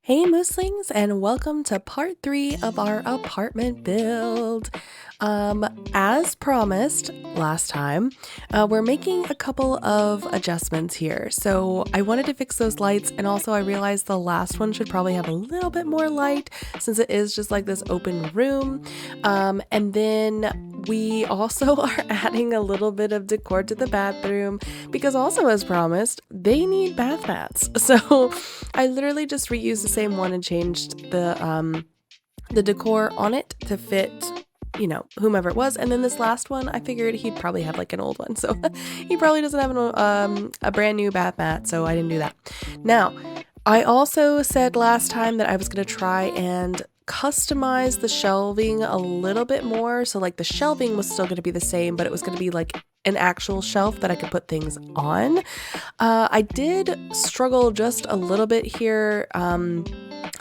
Hey Mooslings, and welcome to part 3 of our apartment build. As promised last time, we're making a couple of adjustments here. So I wanted to fix those lights, and also I realized the last one should probably have a little bit more light since it is just like this open room. And then we also are adding a little bit of decor to the bathroom because also as promised, they need bath mats. So I literally just reused the same one and changed the decor on it to fit, whomever it was. And then this last one, I figured he'd probably have like an old one. So he probably doesn't have a brand new bath mat. So I didn't do that. Now, I also said last time that I was going to try and customize the shelving a little bit more. So like the shelving was still going to be the same, but it was going to be like an actual shelf that I could put things on. I did struggle just a little bit here.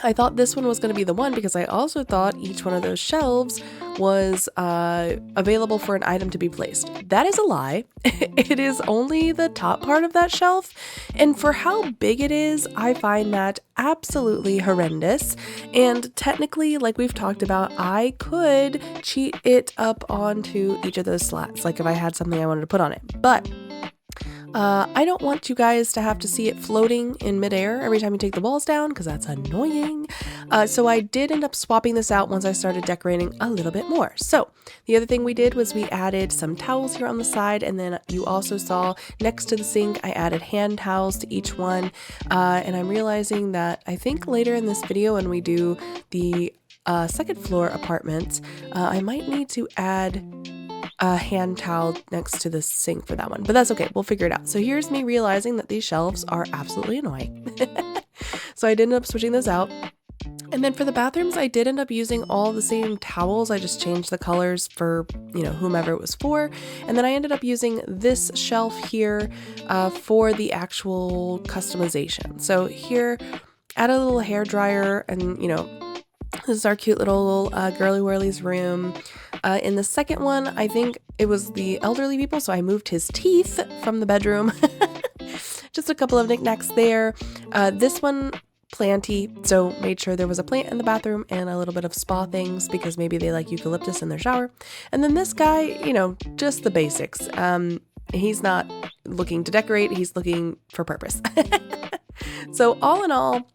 I thought this one was going to be the one because I also thought each one of those shelves was available for an item to be placed. That is a lie. It is only the top part of that shelf. And for how big it is, I find that absolutely horrendous. And technically, like we've talked about, I could cheat it up onto each of those slats, like if I had something I wanted to put on it. But I don't want you guys to have to see it floating in midair every time you take the walls down because that's annoying. So I did end up swapping this out once I started decorating a little bit more. So the other thing we did was we added some towels here on the side, and then you also saw next to the sink I added hand towels to each one. And I'm realizing that I think later in this video when we do the second floor apartments, I might need to add a hand towel next to the sink for that one, but that's okay. We'll figure it out. So here's me realizing that these shelves are absolutely annoying. So I did end up switching those out. And then for the bathrooms, I did end up using all the same towels. I just changed the colors for, whomever it was for. And then I ended up using this shelf here for the actual customization. So here, add a little hair dryer and, this is our cute little girly whirlies room. In the second one, I think it was the elderly people, so I moved his teeth from the bedroom. Just a couple of knickknacks there. This one, planty, so made sure there was a plant in the bathroom and a little bit of spa things because maybe they like eucalyptus in their shower. And then this guy, just the basics. He's not looking to decorate, he's looking for purpose. So all in all,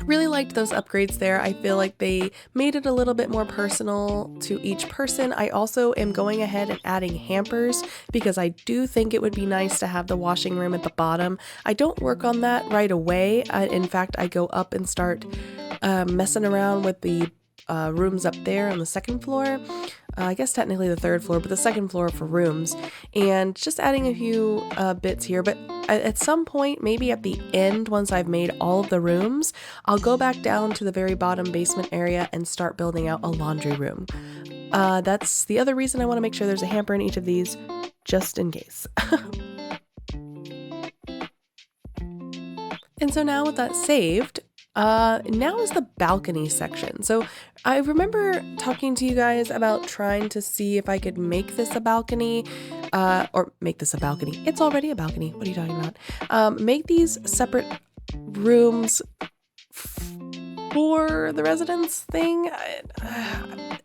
really liked those upgrades there. I feel like they made it a little bit more personal to each person. I also am going ahead and adding hampers because I do think it would be nice to have the washing room at the bottom. I don't work on that right away. In fact, I go up and start messing around with the rooms up there on the second floor. I guess technically the third floor, but the second floor for rooms, and just adding a few bits here. But at some point, maybe at the end, once I've made all of the rooms, I'll go back down to the very bottom basement area and start building out a laundry room. That's the other reason I want to make sure there's a hamper in each of these, just in case. And so now with that saved, now is the balcony section. So I remember talking to you guys about trying to see if I could make this a balcony, or make this a balcony. It's already a balcony. What are you talking about? Make these separate rooms for the residence thing.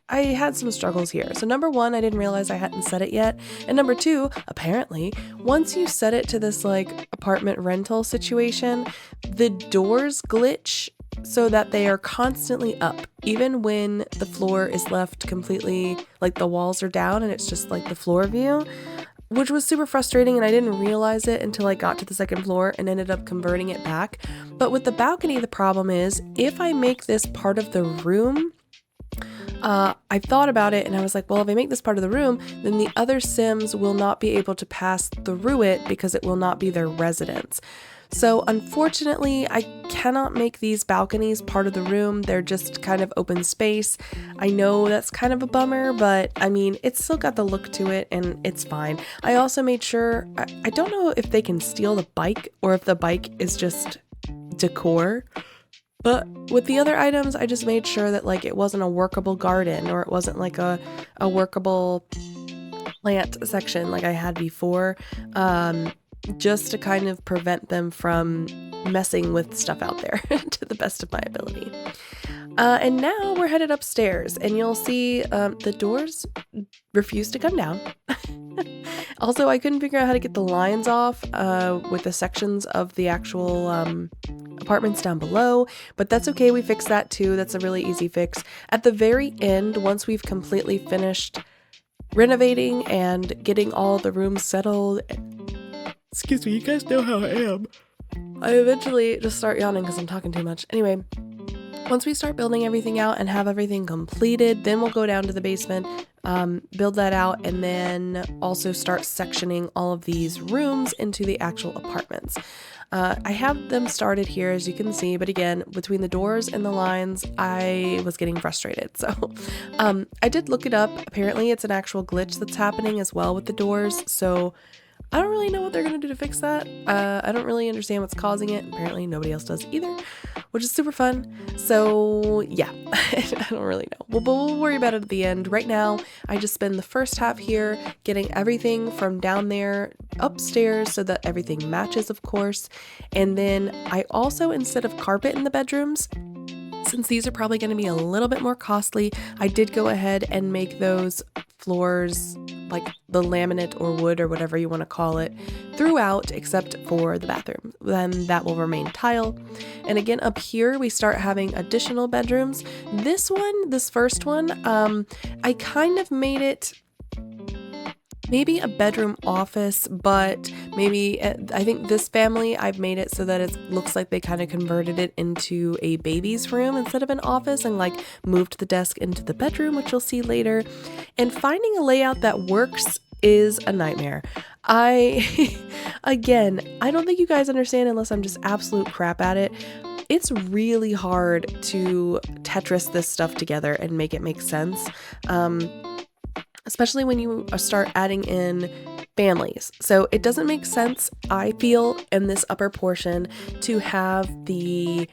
I had some struggles here. So number one, I didn't realize I hadn't set it yet. And number two, apparently, once you set it to this like apartment rental situation, the doors glitch so that they are constantly up, even when the floor is left completely, like the walls are down and it's just like the floor view, which was super frustrating, and I didn't realize it until I got to the second floor and ended up converting it back. But with the balcony, the problem is if I make this part of the room, I thought about it and I was like, well, if I make this part of the room, then the other Sims will not be able to pass through it because it will not be their residence. So unfortunately, I cannot make these balconies part of the room. They're just kind of open space. I know that's kind of a bummer, but I mean, it's still got the look to it and it's fine. I also made sure, I don't know if they can steal the bike or if the bike is just decor. But with the other items, I just made sure that like it wasn't a workable garden or it wasn't like a workable plant section like I had before, just to kind of prevent them from messing with stuff out there to the best of my ability. And now we're headed upstairs, and you'll see the doors refuse to come down. Also, I couldn't figure out how to get the lines off with the sections of the actual apartments down below, but that's okay. We fixed that too. That's a really easy fix. At the very end, once we've completely finished renovating and getting all the rooms settled, excuse me, you guys know how I am. I eventually just start yawning because I'm talking too much. Anyway, once we start building everything out and have everything completed, then we'll go down to the basement, build that out, and then also start sectioning all of these rooms into the actual apartments. I have them started here, as you can see, but again, between the doors and the lines, I was getting frustrated. So I did look it up. Apparently, it's an actual glitch that's happening as well with the doors. So I don't really know what they're going to do to fix that. I don't really understand what's causing it. Apparently nobody else does either, which is super fun. So yeah, I don't really know. But we'll worry about it at the end. Right now, I just spend the first half here getting everything from down there upstairs so that everything matches, of course. And then I also, instead of carpet in the bedrooms, since these are probably going to be a little bit more costly, I did go ahead and make those floors like the laminate or wood or whatever you want to call it throughout, except for the bathroom. Then that will remain tile. And again, up here we start having additional bedrooms. This first one, I kind of made it maybe a bedroom office, but maybe I think this family, I've made it so that it looks like they kind of converted it into a baby's room instead of an office, and like moved the desk into the bedroom, which you'll see later. And finding a layout that works is a nightmare. Again, I don't think you guys understand unless I'm just absolute crap at it. It's really hard to Tetris this stuff together and make it make sense. Especially when you start adding in families. So it doesn't make sense, I feel, in this upper portion to have the,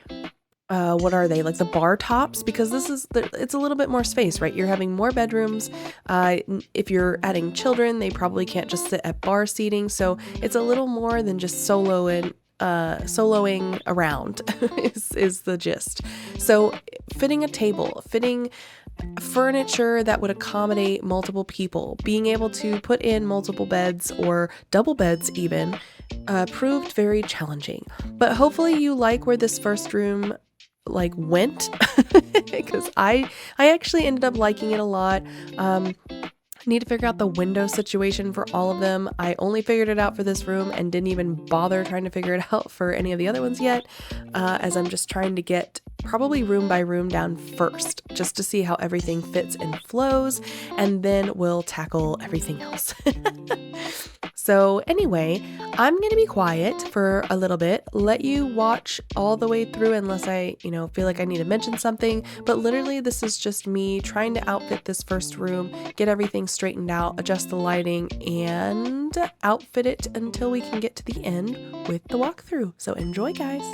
what are they, like the bar tops, because it's a little bit more space, right? You're having more bedrooms. If you're adding children, they probably can't just sit at bar seating. So it's a little more than just soloing around is the gist. So fitting a table, fitting furniture that would accommodate multiple people, being able to put in multiple beds or double beds even, proved very challenging. But hopefully you like where this first room went, because I actually ended up liking it a lot. Need to figure out the window situation for all of them. I only figured it out for this room and didn't even bother trying to figure it out for any of the other ones yet, as I'm just trying to get probably room by room down first, just to see how everything fits and flows, and then we'll tackle everything else. So anyway, I'm going to be quiet for a little bit, let you watch all the way through unless I, feel like I need to mention something. But literally, this is just me trying to outfit this first room, get everything straightened out, adjust the lighting, and outfit it until we can get to the end with the walkthrough. So enjoy, guys.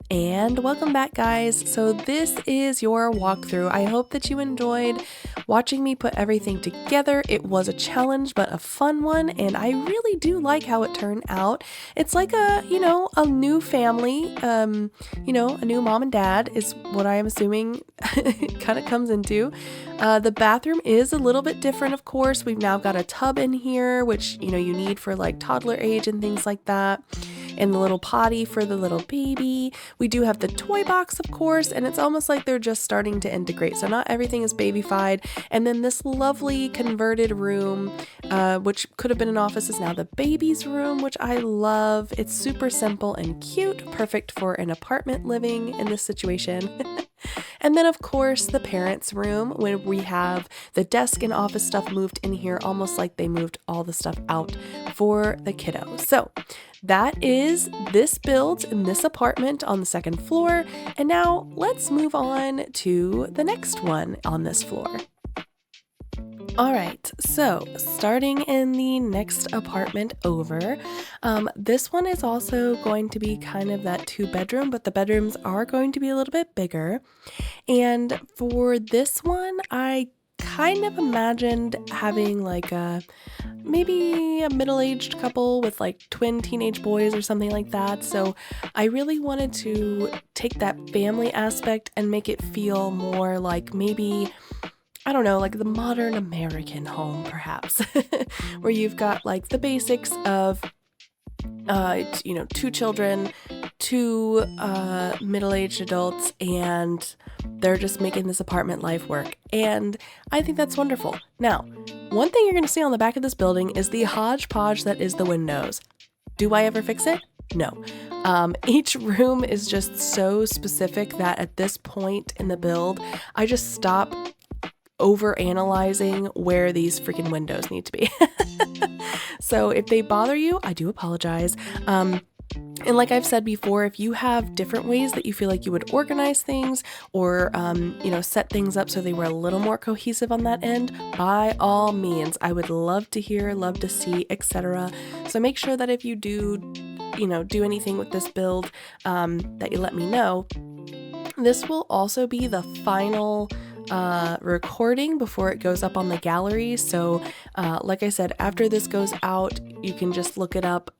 And welcome back, guys. So this is your walkthrough. I hope that you enjoyed watching me put everything together. It was a challenge, but a fun one, and I really do like how it turned out. It's like a new family, a new mom and dad is what I am assuming it kind of comes into. The bathroom is a little bit different, of course. We've now got a tub in here, which, you need for like toddler age and things like that. And the little potty for the little baby. We do have the toy box, of course, and it's almost like they're just starting to integrate. So not everything is babyfied. And then this lovely converted room, which could have been an office, is now the baby's room, which I love. It's super simple and cute, perfect for an apartment living in this situation. And then, of course, the parents' room, where we have the desk and office stuff moved in here, almost like they moved all the stuff out for the kiddo. So that is this build in this apartment on the second floor. And now let's move on to the next one on this floor. All right, so starting in the next apartment over, this one is also going to be kind of that 2-bedroom, but the bedrooms are going to be a little bit bigger. And for this one, I kind of imagined having like maybe a middle-aged couple with like twin teenage boys or something like that. So I really wanted to take that family aspect and make it feel more like maybe, I don't know, like the modern American home, perhaps, where you've got like the basics of, 2 children, 2 middle-aged adults, and they're just making this apartment life work. And I think that's wonderful. Now, one thing you're going to see on the back of this building is the hodgepodge that is the windows. Do I ever fix it? No. Each room is just so specific that at this point in the build, I just stop over-analyzing where these freaking windows need to be. So if they bother you, I do apologize. And like I've said before, if you have different ways that you feel like you would organize things or, set things up so they were a little more cohesive on that end, by all means, I would love to hear, love to see, etc. So make sure that if you do anything with this build, that you let me know. This will also be the final recording before it goes up on the gallery. So like I said, after this goes out, you can just look it up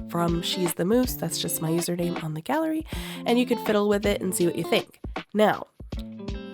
from She's the Moose. That's just my username on the gallery, and you can fiddle with it and see what you think. Now,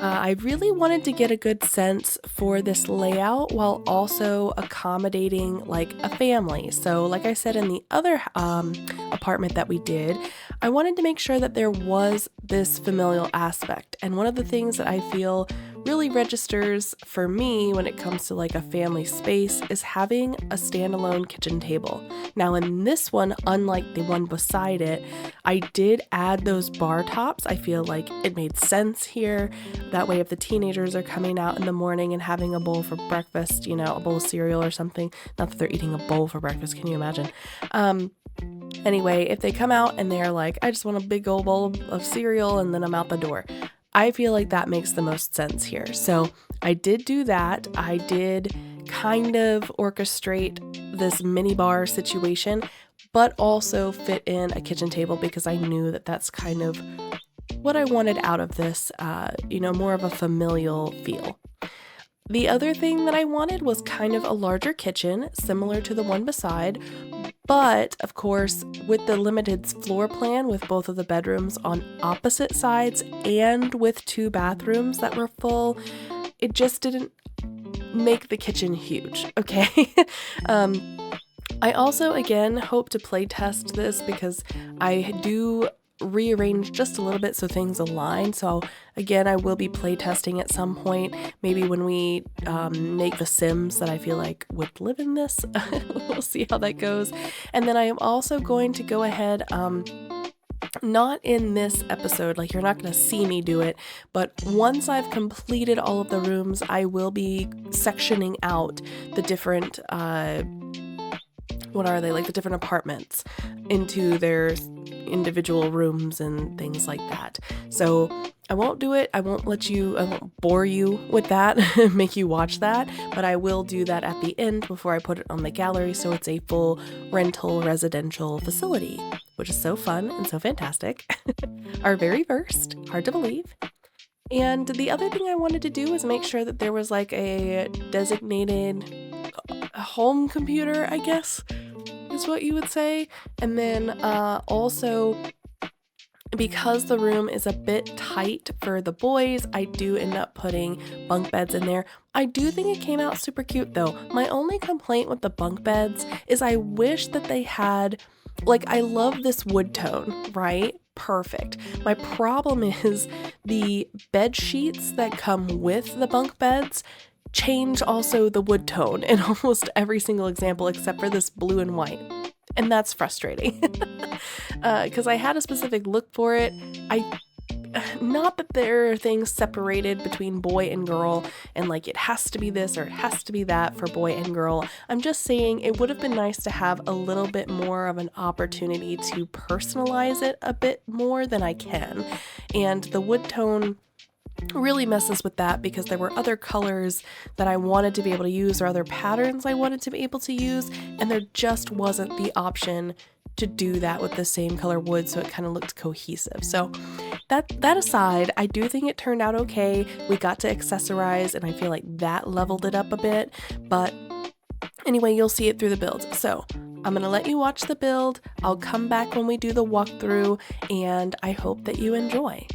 I really wanted to get a good sense for this layout while also accommodating like a family. So like I said in the other apartment that we did, I wanted to make sure that there was this familial aspect. And one of the things that I feel really registers for me when it comes to like a family space is having a standalone kitchen table. Now in this one, unlike the one beside it, I did add those bar tops. I feel like it made sense here. That way if the teenagers are coming out in the morning and having a bowl for breakfast, a bowl of cereal or something, not that they're eating a bowl for breakfast, can you imagine? Anyway, if they come out and they're like, I just want a big old bowl of cereal and then I'm out the door, I feel like that makes the most sense here. So I did do that. I did kind of orchestrate this mini bar situation, but also fit in a kitchen table because I knew that that's kind of what I wanted out of this, more of a familial feel. The other thing that I wanted was kind of a larger kitchen, similar to the one beside, but of course, with the limited floor plan with both of the bedrooms on opposite sides and with 2 bathrooms that were full, it just didn't make the kitchen huge, okay? I also, again, hope to play test this because I do rearrange just a little bit so things align. So again, I will be play testing at some point, maybe when we make the Sims that I feel like would live in this. We'll see how that goes. And then I am also going to go ahead, not in this episode, like you're not going to see me do it, but once I've completed all of the rooms, I will be sectioning out the different the different apartments into their individual rooms and things like that. So I won't do it. I won't bore you with that, make you watch that, but I will do that at the end before I put it on the gallery so it's a full rental residential facility, which is so fun and so fantastic. Our very first, hard to believe. And the other thing I wanted to do was make sure that there was like a designated home computer, I guess, is what you would say. And then also, because the room is a bit tight for the boys, I do end up putting bunk beds in there. I do think it came out super cute though. My only complaint with the bunk beds is I wish that they had, like, I love this wood tone, right? Perfect. My problem is the bed sheets that come with the bunk beds change also the wood tone in almost every single example except for this blue and white. And that's frustrating because I had a specific look for it. Not that there are things separated between boy and girl and like it has to be this or it has to be that for boy and girl. I'm just saying it would have been nice to have a little bit more of an opportunity to personalize it a bit more than I can. And the wood tone really messes with that because there were other colors that I wanted to be able to use or other patterns I wanted to be able to use, and there just wasn't the option to do that with the same color wood, so it kind of looked cohesive. So that aside, I do think it turned out okay. We got to accessorize and I feel like that leveled it up a bit, but anyway, you'll see it through the build. So I'm gonna let you watch the build. I'll come back when we do the walkthrough, and I hope that you enjoy.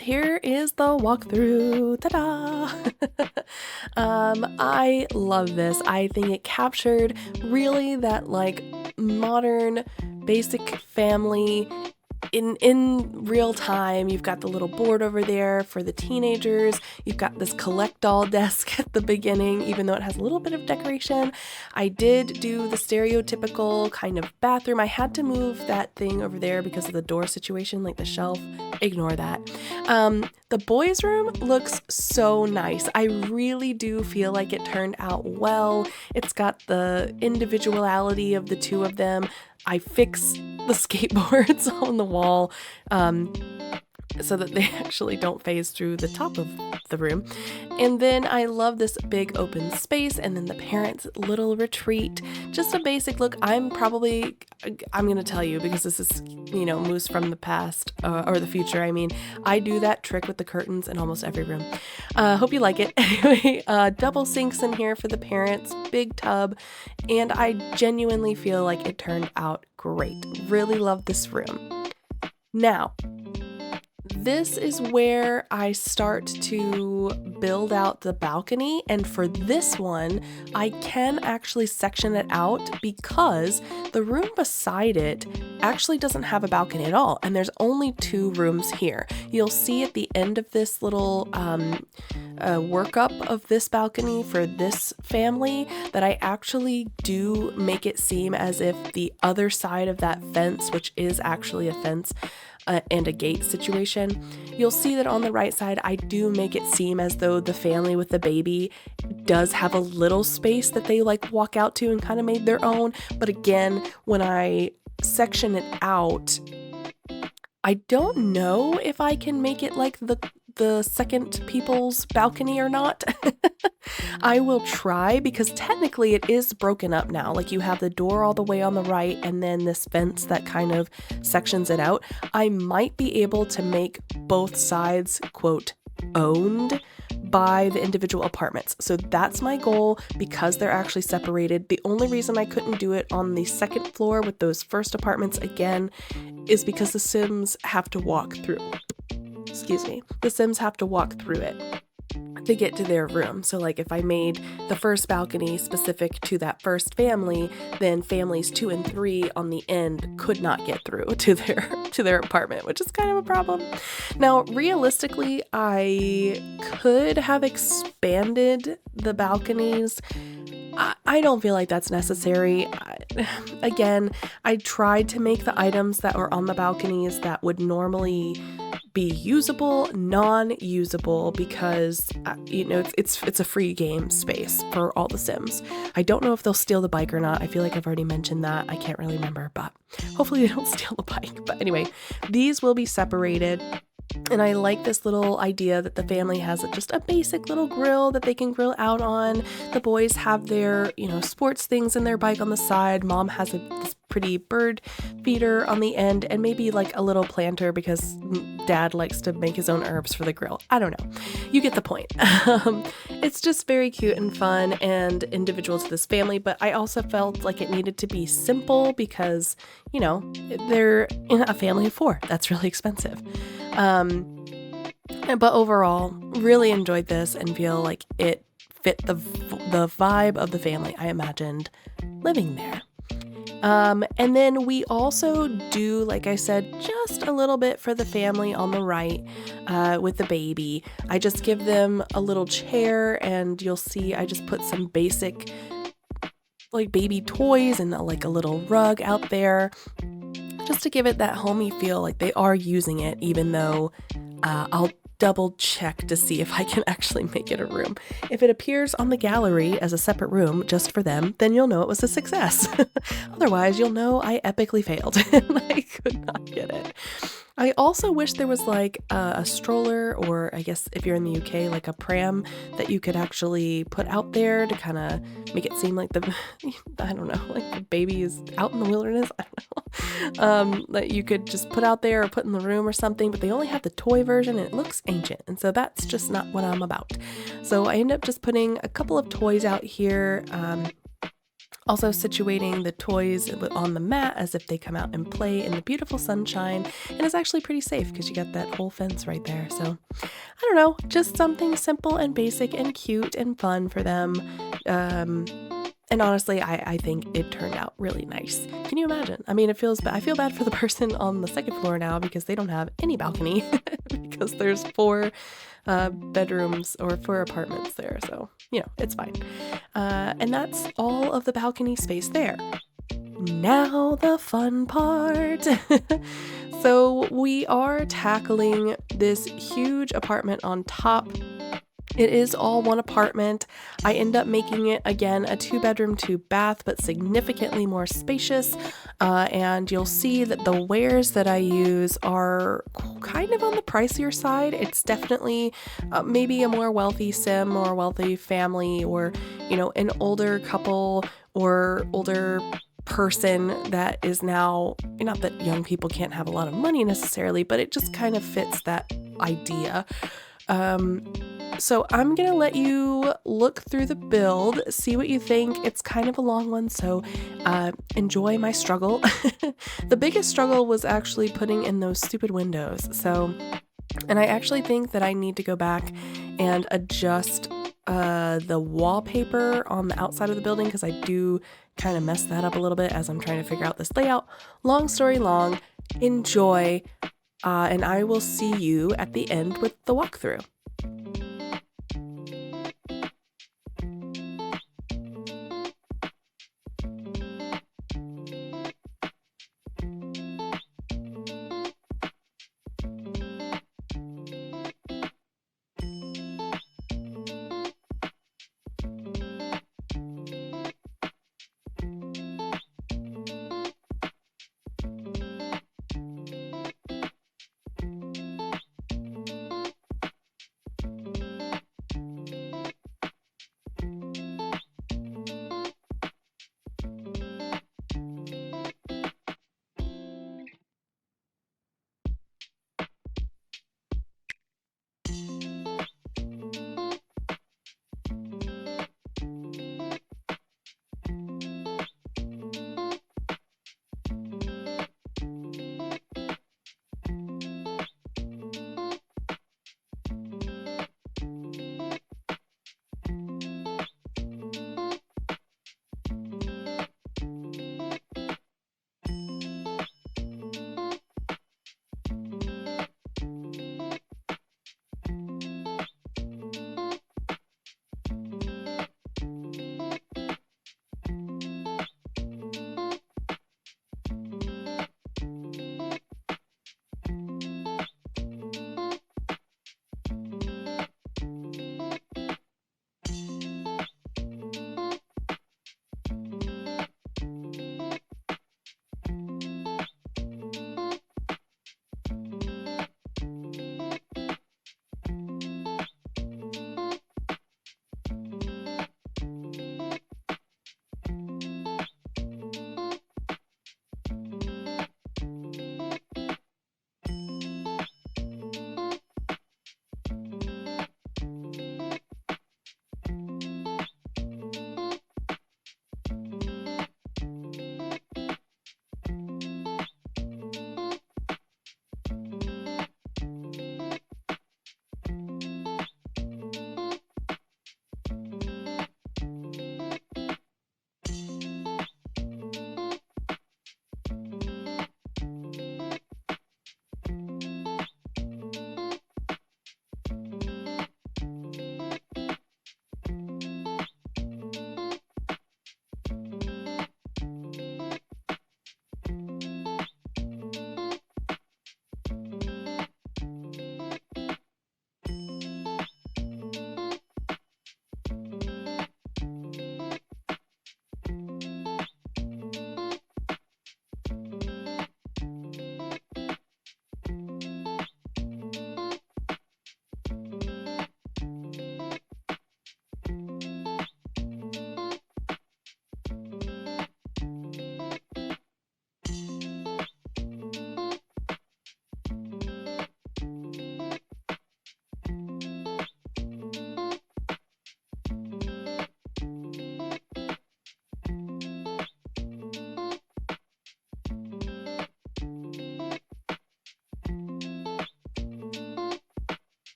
And here is the walkthrough. Ta-da! I love this. I think it captured really that like modern basic family in real time. You've got the little board over there for the teenagers. You've got this collect all desk at the beginning, even though it has a little bit of decoration. I did do the stereotypical kind of bathroom. I had to move that thing over there because of the door situation, like the shelf. Ignore that. The boys' room looks so nice. I really do feel like it turned out well. It's got the individuality of the two of them. I fix the skateboards on the wall so that they actually don't phase through the top of the room. And then I love this big open space, and then the parents' little retreat. Just a basic look. I'm going to tell you because this is, moves from the past or the future. I mean, I do that trick with the curtains in almost every room. Hope you like it. Anyway, double sinks in here for the parents, big tub, and I genuinely feel like it turned out great. Really love this room. Now, this is where I start to build out the balcony, and for this one, I can actually section it out because the room beside it actually doesn't have a balcony at all, and there's only 2 rooms here. You'll see at the end of this little workup of this balcony for this family that I actually do make it seem as if the other side of that fence, which is actually a fence, and a gate situation, you'll see that on the right side, I do make it seem as though the family with the baby does have a little space that they like walk out to and kind of made their own. But again, when I section it out, I don't know if I can make it like the second people's balcony or not. I will try because technically it is broken up now. Like you have the door all the way on the right and then this fence that kind of sections it out. I might be able to make both sides, quote, owned by the individual apartments. So that's my goal because they're actually separated. The only reason I couldn't do it on the second floor with those first apartments again is because the Sims have to walk through. The Sims have to walk through it to get to their room. So like if I made the first balcony specific to that first family, then families 2 and 3 on the end could not get through to their apartment, which is kind of a problem. Now, realistically, I could have expanded the balconies. I don't feel like that's necessary. Again, I tried to make the items that were on the balconies that would normally be usable, non-usable because, it's a free game space for all the Sims. I don't know if they'll steal the bike or not. I feel like I've already mentioned that. I can't really remember, but hopefully they don't steal the bike. But anyway, these will be separated. And I like this little idea that the family has just a basic little grill that they can grill out on. The boys have their, sports things in their bike on the side. Mom has this pretty bird feeder on the end and maybe like a little planter because dad likes to make his own herbs for the grill. I don't know. You get the point. It's just very cute and fun and individual to this family, but I also felt like it needed to be simple because, they're in a family of 4. That's really expensive. But overall, really enjoyed this and feel like it fit the vibe of the family I imagined living there. And then we also do, like I said, just a little bit for the family on the right with the baby. I just give them a little chair and you'll see I just put some basic like baby toys and like a little rug out there just to give it that homey feel like they are using it, even though I'll double check to see if I can actually make it a room. If it appears on the gallery as a separate room just for them, then you'll know it was a success. Otherwise, you'll know I epically failed and I could not get it. I also wish there was like a stroller, or I guess if you're in the UK, like a pram that you could actually put out there to kind of make it seem like like the baby is out in the wilderness. I don't know. That you could just put out there or put in the room or something, but they only have the toy version and it looks ancient. And so that's just not what I'm about. So I end up just putting a couple of toys out here. Also situating the toys on the mat as if they come out and play in the beautiful sunshine, and it's actually pretty safe because you got that whole fence right there. So I don't know, just something simple and basic and cute and fun for them. Um, and honestly, I think it turned out really nice. Can you imagine? I mean, I feel bad for the person on the second floor now because they don't have any balcony because there's four bedrooms or four apartments there. So, it's fine. And that's all of the balcony space there. Now the fun part. So we are tackling this huge apartment on top. It is all one apartment. I end up making it, again, a 2-bedroom, 2-bath, but significantly more spacious. And you'll see that the wares that I use are kind of on the pricier side. It's definitely maybe a more wealthy sim or wealthy family, or, an older couple or older person that is now, not that young people can't have a lot of money necessarily, but it just kind of fits that idea. So I'm gonna let you look through the build, see what you think. It's kind of a long one, so enjoy my struggle. The biggest struggle was actually putting in those stupid windows. And I actually think that I need to go back and adjust the wallpaper on the outside of the building, because I do kind of mess that up a little bit as I'm trying to figure out this layout. Long story long, enjoy, and I will see you at the end with the walkthrough.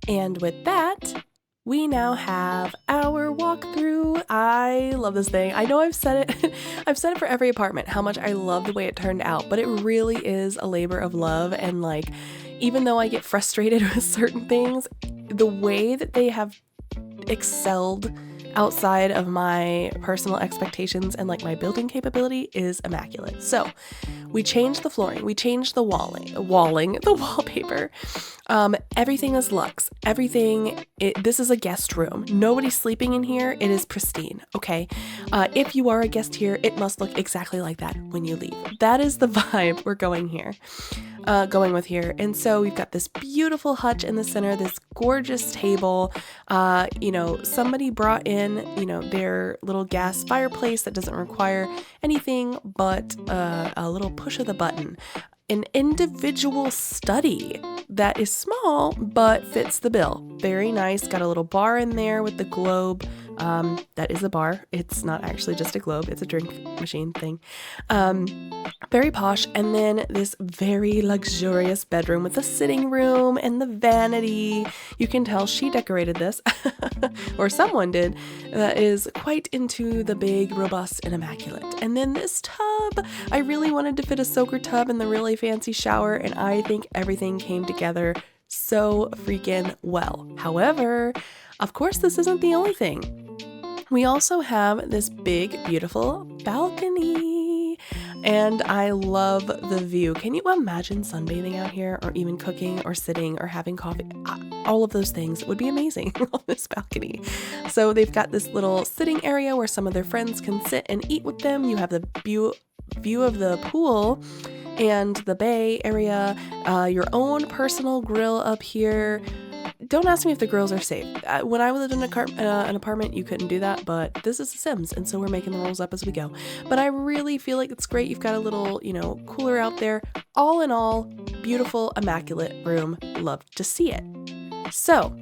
And with that, we now have our walkthrough. I love this thing. I know I've said it, I've said it for every apartment, how much I love the way it turned out, but it really is a labor of love. And like, even though I get frustrated with certain things, the way that they have excelled outside of my personal expectations and like my building capability is immaculate. So we changed the flooring, we changed the the wallpaper. Everything is luxe. This is a guest room. Nobody's sleeping in here. It is pristine. Okay. If you are a guest here, it must look exactly like that when you leave. That is the vibe we're going with here. And so we've got this beautiful hutch in the center, this gorgeous table. Somebody brought in, their little gas fireplace that doesn't require anything but a little push of the button. An individual study that is small but fits the bill. Very nice. Got a little bar in there with the globe. That is a bar. It's not actually just a globe. It's a drink machine thing. Very posh. And then this very luxurious bedroom with a sitting room and the vanity. You can tell she decorated this, or someone did, that is quite into the big, robust, and immaculate. And then this tub. I really wanted to fit a soaker tub in the really fancy shower, and I think everything came together so freaking well. However, of course, this isn't the only thing. We also have this big, beautiful balcony, and I love the view. Can you imagine sunbathing out here, or even cooking or sitting or having coffee? All of those things would be amazing on this balcony. So they've got this little sitting area where some of their friends can sit and eat with them. You have the view of the pool and the bay area, your own personal grill up here. Don't ask me if the grills are safe. When I lived in an apartment, you couldn't do that, but this is The Sims, and so we're making the rules up as we go. But I really feel like it's great. You've got a little, cooler out there. All in all, beautiful, immaculate room. Love to see it. So,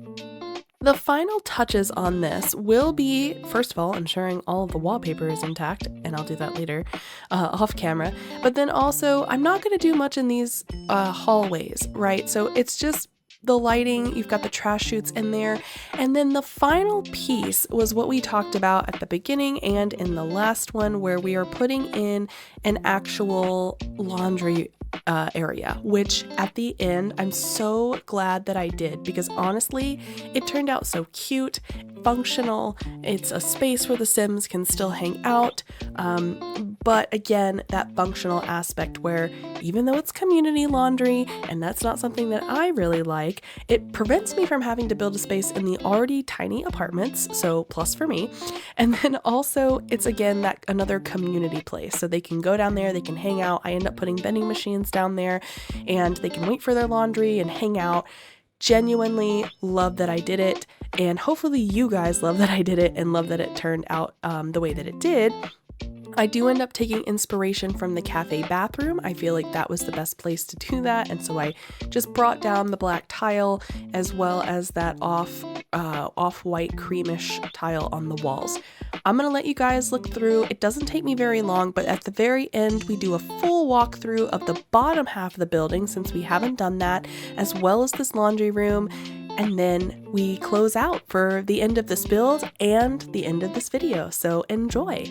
the final touches on this will be, first of all, ensuring all of the wallpaper is intact, and I'll do that later off camera. But then also, I'm not going to do much in these hallways, right? So it's just the lighting, you've got the trash chutes in there. And then the final piece was what we talked about at the beginning and in the last one, where we are putting in an actual laundry area, which at the end, I'm so glad that I did, because honestly, it turned out so cute, functional. It's a space where the Sims can still hang out. But again, that functional aspect where even though it's community laundry, and that's not something that I really like, it prevents me from having to build a space in the already tiny apartments. So plus for me. And then also it's again, that another community place. So they can go down there, they can hang out. I end up putting vending machines down there, and they can wait for their laundry and hang out. Genuinely love that I did it, and hopefully you guys love that I did it and love that it turned out the way that it did. I do end up taking inspiration from the cafe bathroom. I feel like that was the best place to do that, and so I just brought down the black tile as well as that off-white creamish tile on the walls. I'm going to let you guys look through. It doesn't take me very long, but at the very end, we do a full walkthrough of the bottom half of the building, since we haven't done that, as well as this laundry room. And then we close out for the end of this build and the end of this video. So enjoy.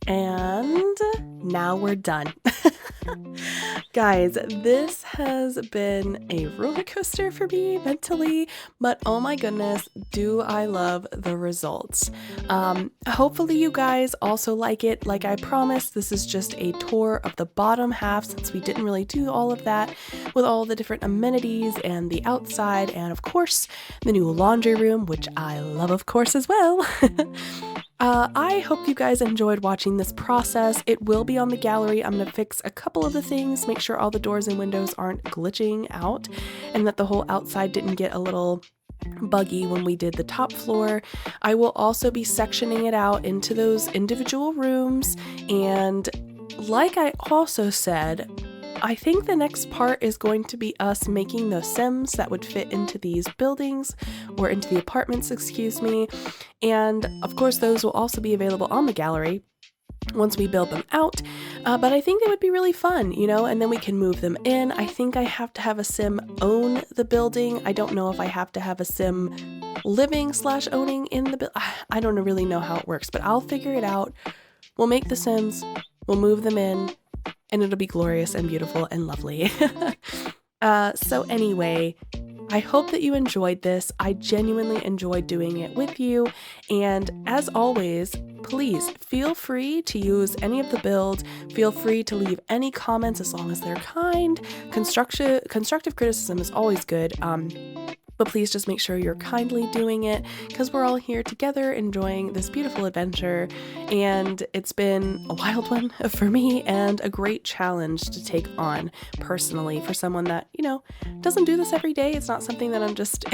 And now we're done. Guys, this has been a roller coaster for me mentally, but oh my goodness, do I love the results. Hopefully you guys also like it. Like I promised, this is just a tour of the bottom half since we didn't really do all of that with all the different amenities and the outside and of course the new laundry room, which I love of course as well. I hope you guys enjoyed watching this process. It will be on the gallery. I'm going to fix a couple of the things, make sure all the doors and windows aren't glitching out, and that the whole outside didn't get a little buggy when we did the top floor. I will also be sectioning it out into those individual rooms, and like I also said, I think the next part is going to be us making the Sims that would fit into these buildings or into the apartments, excuse me. And of course, those will also be available on the gallery once we build them out. But I think they would be really fun, you know, and then we can move them in. I think I have to have a Sim own the building. I don't know if I have to have a Sim living/owning in the building. I don't really know how it works, but I'll figure it out. We'll make the Sims, we'll move them in, and it'll be glorious and beautiful and lovely. So anyway, I hope that you enjoyed this. I genuinely enjoyed doing it with you. And as always, please feel free to use any of the builds. Feel free to leave any comments as long as they're kind. Constructive criticism is always good. But please just make sure you're kindly doing it because we're all here together enjoying this beautiful adventure, and it's been a wild one for me and a great challenge to take on personally for someone that, you know, doesn't do this every day. It's not something that I'm just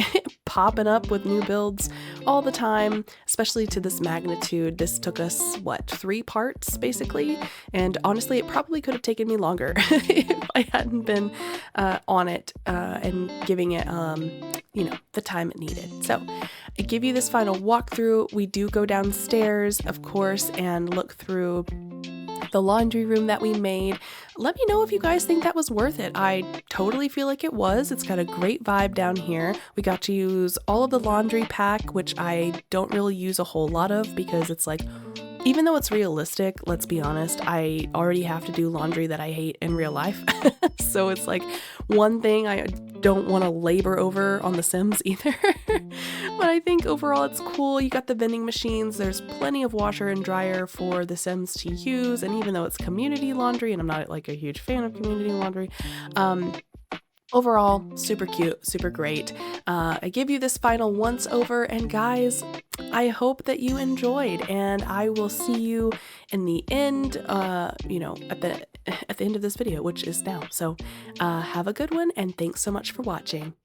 popping up with new builds all the time, especially to this magnitude. This took us, what, 3 parts basically? And honestly, it probably could have taken me longer if I hadn't been on it and giving it you know, the time it needed. So I give you this final walkthrough. We do go downstairs, of course, and look through the laundry room that we made. Let me know if you guys think that was worth it. I totally feel like it was. It's got a great vibe down here. We got to use all of the laundry pack, which I don't really use a whole lot of because it's like, even though it's realistic, let's be honest, I already have to do laundry that I hate in real life. So it's like one thing I don't want to labor over on The Sims either. But I think overall it's cool. You got the vending machines. There's plenty of washer and dryer for The Sims to use. And even though it's community laundry, and I'm not like a huge fan of community laundry, overall, super cute, super great. I give you this final once over, and guys, I hope that you enjoyed, and I will see you in the end, you know, at the end of this video, which is now. So have a good one, and thanks so much for watching.